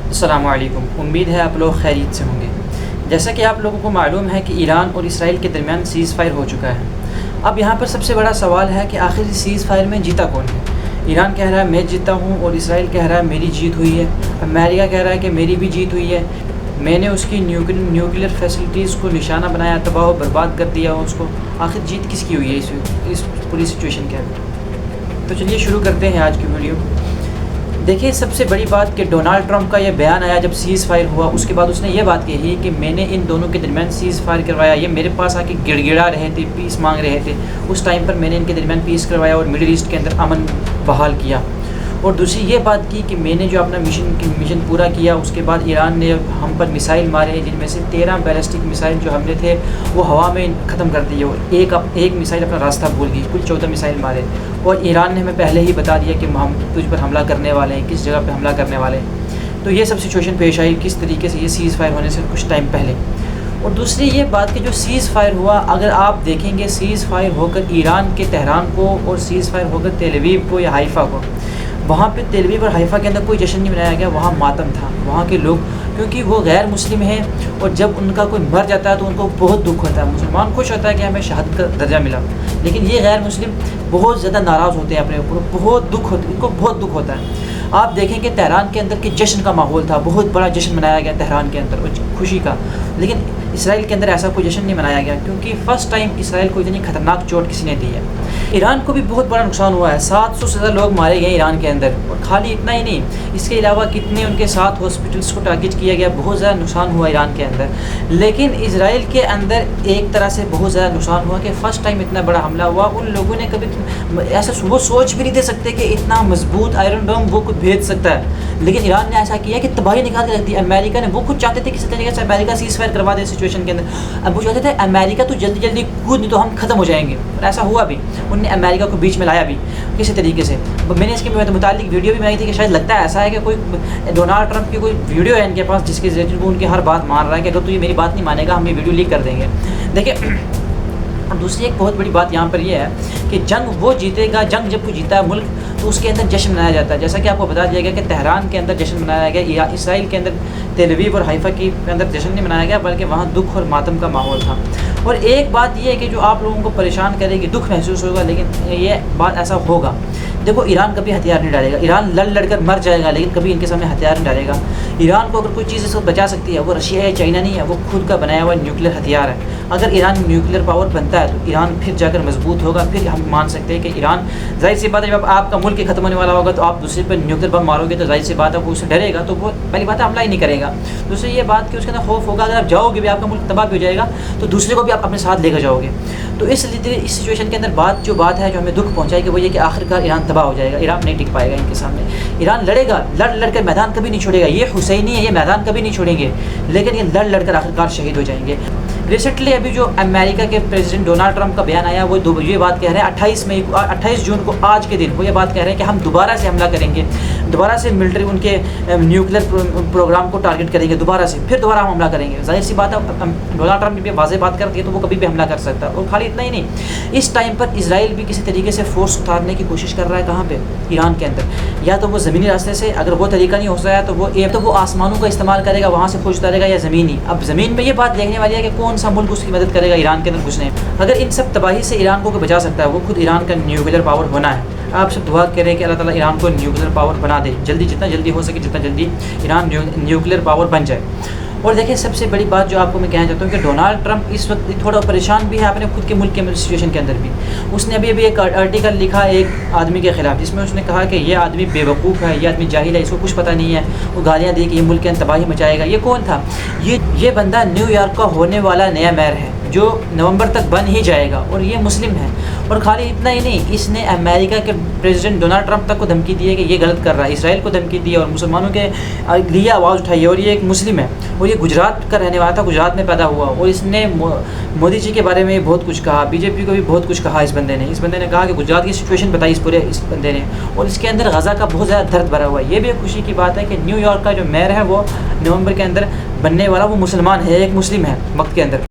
السلام علیکم، امید ہے آپ لوگ خیریت سے ہوں گے۔ جیسا کہ آپ لوگوں کو معلوم ہے کہ ایران اور اسرائیل کے درمیان سیز فائر ہو چکا ہے۔ اب یہاں پر سب سے بڑا سوال ہے کہ آخر اس سیز فائر میں جیتا کون ہے؟ ایران کہہ رہا ہے میں جیتا ہوں اور اسرائیل کہہ رہا ہے میری جیت ہوئی ہے۔ امریکہ کہہ رہا ہے کہ میری بھی جیت ہوئی ہے، میں نے اس کی نیوکلیئر فیسلٹیز کو نشانہ بنایا، تباہ و برباد کر دیا اس کو۔ آخر جیت کس کی ہوئی ہے اس پوری سچویشن کے اندر؟ تو چلیے شروع کرتے ہیں آج کی ویڈیو۔ دیکھیے، سب سے بڑی بات کہ ڈونالڈ ٹرمپ کا یہ بیان آیا جب سیز فائر ہوا، اس کے بعد اس نے یہ بات کہی کہ میں نے ان دونوں کے درمیان سیز فائر کروایا۔ یہ میرے پاس آ کے گڑ گڑا رہے تھے، پیس مانگ رہے تھے، اس ٹائم پر میں نے ان کے درمیان پیس کروایا اور مڈل ایسٹ کے اندر امن بحال کیا۔ اور دوسری یہ بات کی کہ میں نے جو اپنا مشن پورا کیا، اس کے بعد ایران نے ہم پر میسائل مارے، جن میں سے 13 بیلسٹک میسائل جو حملے تھے وہ ہوا میں ختم کر دیے، اور ایک میسائل اپنا راستہ بھول گئی، کل 14 میسائل مارے۔ اور ایران نے ہمیں پہلے ہی بتا دیا کہ ہم تجھ پر حملہ کرنے والے ہیں، کس جگہ پہ حملہ کرنے والے ہیں۔ تو یہ سب سچویشن پیش آئی کس طریقے سے، یہ سیز فائر ہونے سے کچھ ٹائم پہلے۔ اور دوسری یہ بات کہ جو سیز فائر ہوا، اگر آپ دیکھیں گے سیز فائر ہو کر ایران کے تہران کو اور سیز فائر ہو کر تیل اویو کو یا حیفا کو، وہاں پہ تیل اویو اور حیفا کے اندر کوئی جشن نہیں منایا گیا، وہاں ماتم تھا۔ وہاں کے لوگ کیونکہ وہ غیر مسلم ہیں، اور جب ان کا کوئی مر جاتا ہے تو ان کو بہت دکھ ہوتا ہے۔ مسلمان خوش ہوتا ہے کہ ہمیں شہادت کا درجہ ملا، لیکن یہ غیر مسلم بہت زیادہ ناراض ہوتے ہیں اپنے اوپر، ان کو بہت دکھ ہوتا ہے۔ آپ دیکھیں کہ تہران کے اندر کہ جشن کا ماحول تھا، بہت بڑا جشن منایا گیا تہران کے اندر خوشی کا، لیکن اسرائیل کے اندر ایسا کوئی جشن نہیں منایا گیا، کیونکہ فرسٹ ٹائم اسرائیل کو اتنی خطرناک چوٹ کسی نے دی ہے۔ ایران کو بھی بہت بڑا نقصان ہوا ہے، 700 سے زیادہ لوگ مارے گئے ایران کے اندر، اور خالی اتنا ہی نہیں، اس کے علاوہ کتنے ان کے ساتھ ہاسپٹلس کو ٹارگٹ کیا گیا، بہت زیادہ نقصان ہوا ایران کے اندر۔ لیکن اسرائیل کے اندر ایک طرح سے بہت زیادہ نقصان ہوا کہ فرسٹ ٹائم اتنا بڑا حملہ ہوا، ان لوگوں نے کبھی ایسا وہ سوچ بھی نہیں دے سکتے کہ اتنا مضبوط آئرن ڈوم وہ خود بھیج سکتا ہے، لیکن ایران نے ایسا کیا کہ تباہی نکال کے رکھ دی۔ امریکہ نے وہ خود چاہتے تھے کسی طریقے سے امریکہ سیز فائر کروا دے سچویشن کے اندر، اب وہ چاہتے تھے امریکہ تو جلدی جلدی کود نہیں تو ہم ختم ہو جائیں گے، اور ایسا ہوا بھی، انہوں نے امریکہ کو بیچ میں لایا بھی کسی طریقے سے۔ میں نے اس کے متعلق ویڈیو بھی بنائی تھی کہ شاید لگتا ہے ایسا ہے کہ کوئی ڈونالڈ ٹرمپ کی کوئی ویڈیو ہے ان کے پاس جس کے ذریعے وہ ان کی ہر بات مان رہا ہے کہ اگر تو یہ میری بات نہیں مانے گا ہم یہ ویڈیو لیک کر دیں گے۔ دیکھیں، اور دوسری ایک بہت بڑی بات یہاں پر یہ ہے کہ جنگ وہ جیتے گا، جنگ جب کوئی جیتا ہے ملک تو اس کے اندر جشن منایا جاتا ہے، جیسا کہ آپ کو بتا دیا گیا کہ تہران کے اندر جشن منایا گیا، اسرائیل کے اندر تیل اویو اور حیفا کے اندر جشن نہیں منایا گیا، بلکہ وہاں دکھ اور ماتم کا ماحول تھا۔ اور ایک بات یہ ہے کہ جو آپ لوگوں کو پریشان کرے گی، دکھ محسوس ہوگا، لیکن یہ بات ایسا ہوگا۔ دیکھو، ایران کبھی ہتھیار نہیں ڈالے گا، ایران لڑ کر مر جائے گا، لیکن کبھی ان کے سامنے ہتھیار نہیں ڈالے گا۔ ایران کو اگر کوئی چیز اس کو بچا سکتی ہے وہ رشیا ہے، چائنا نہیں ہے، وہ خود کا بنایا ہوا نیوکلیئر ہتھیار ہے۔ اگر ایران نیوکلیئر پاور بنتا ہے تو ایران پھر جا کر مضبوط ہوگا، پھر ہم مان سکتے ہیں کہ ایران، ظاہر سی بات ہے جب آپ کا ملک ختم ہونے والا ہوگا تو آپ دوسرے پر نیوکلیئر بم مارو گے تو ظاہر سی بات ہے وہ اسے ڈرے گا، تو وہ پہلی بات ہے حملہ ہی نہیں کرے گا۔ دوسری یہ بات کہ اس کے اندر خوف ہوگا، اگر آپ جاؤ گے بھی آپ کا ملک تباہ بھی ہو جائے گا تو دوسرے کو بھی آپ اپنے ساتھ لے کر جاؤ گے۔ تو اس سچویشن کے اندر جو بات ہے جو ہمیں دکھ پہنچائے کہ وہ یہ کہ آخرکار ایران تباہ ہو جائے گا، ایران نہیں ٹک پائے گا ان کے سامنے۔ ایران لڑے گا، لڑ کر میدان کبھی نہیں چھوڑے گا، یہ حسینی ہے، یہ میدان کبھی نہیں چھوڑیں گے، لیکن یہ لڑ کر آخرکار شہید ہو جائیں گے۔ ریسنٹلی ابھی جو امریکہ کے پریزیڈنٹ ڈونالڈ ٹرمپ کا بیان آیا، وہ یہ بات کہہ رہے ہیں 28 جون کو، آج کے دن وہ یہ بات کہہ رہے ہیں کہ ہم دوبارہ سے حملہ کریں گے، دوبارہ سے ملٹری ان کے نیوکلیئر پروگرام کو ٹارگٹ کریں گے، دوبارہ ہم حملہ کریں گے۔ ظاہر سی بات ہے ڈونالڈ ٹرمپ بھی واضح بات کرتی ہے تو وہ کبھی بھی حملہ کر سکتا ہے۔ اور خالی اتنا ہی نہیں، اس ٹائم پر اسرائیل بھی کسی طریقے سے فورس اتارنے کی کوشش کر رہا ہے، کہاں پہ؟ ایران کے اندر، یا تو وہ زمینی راستے سے، اگر وہ طریقہ نہیں ہو سکتا تو وہ آسمانوں کا استعمال کرے گا، وہاں سے فوج اتارے گا، یا زمینی۔ اب زمین میں یہ بات دیکھنے والی ہے کہ کون سا ملک اس کی مدد کرے گا ایران کے اندر گھسنے۔ اگر ان سب تباہی سے ایران کو بچا سکتا ہے وہ خود ایران کا نیوکلیئر پاور ہونا ہے۔ آپ سب دعا کریں کہ اللہ تعالیٰ ایران کو نیوکلیئر پاور بنا دے، جتنا جلدی ہو سکے، جتنا جلدی ایران نیوکلیئر پاور بن جائے۔ اور دیکھیں، سب سے بڑی بات جو آپ کو میں کہنا چاہتا ہوں کہ ڈونالڈ ٹرمپ اس وقت تھوڑا پریشان بھی ہے اپنے خود کے ملک کے سچویشن کے اندر بھی۔ اس نے ابھی ایک آرٹیکل لکھا ایک آدمی کے خلاف، جس میں اس نے کہا کہ یہ آدمی بے وقوف ہے، یہ آدمی جاہل ہے، اس کو کچھ پتہ نہیں ہے، وہ گالیاں دی کہ یہ ملک کے اندر تباہی مچائے گا۔ یہ کون تھا؟ یہ بندہ نیو یارک کا ہونے والا نیا میئر ہے جو نومبر تک بن ہی جائے گا، اور یہ مسلم ہے۔ اور خالی اتنا ہی نہیں، اس نے امریکہ کے پریزیڈنٹ ڈونالڈ ٹرمپ تک کو دھمکی دی ہے کہ یہ غلط کر رہا ہے، اسرائیل کو دھمکی دی ہے اور مسلمانوں کے لیے آواز اٹھائی ہے، اور یہ ایک مسلم ہے، اور یہ گجرات کا رہنے والا تھا، گجرات میں پیدا ہوا، اور اس نے مودی جی کے بارے میں بہت کچھ کہا، بی جے پی کو بھی بہت کچھ کہا۔ اس بندے نے کہا کہ گجرات کی سچویشن بتائی اس بندے نے، اور اس کے اندر غزہ کا بہت زیادہ درد بھرا ہوا ہے۔ یہ بھی ایک خوشی کی بات ہے کہ نیو یارک کا جو میئر ہے وہ نومبر کے اندر بننے والا وہ مسلمان ہے، ایک مسلم ہے وقت کے اندر۔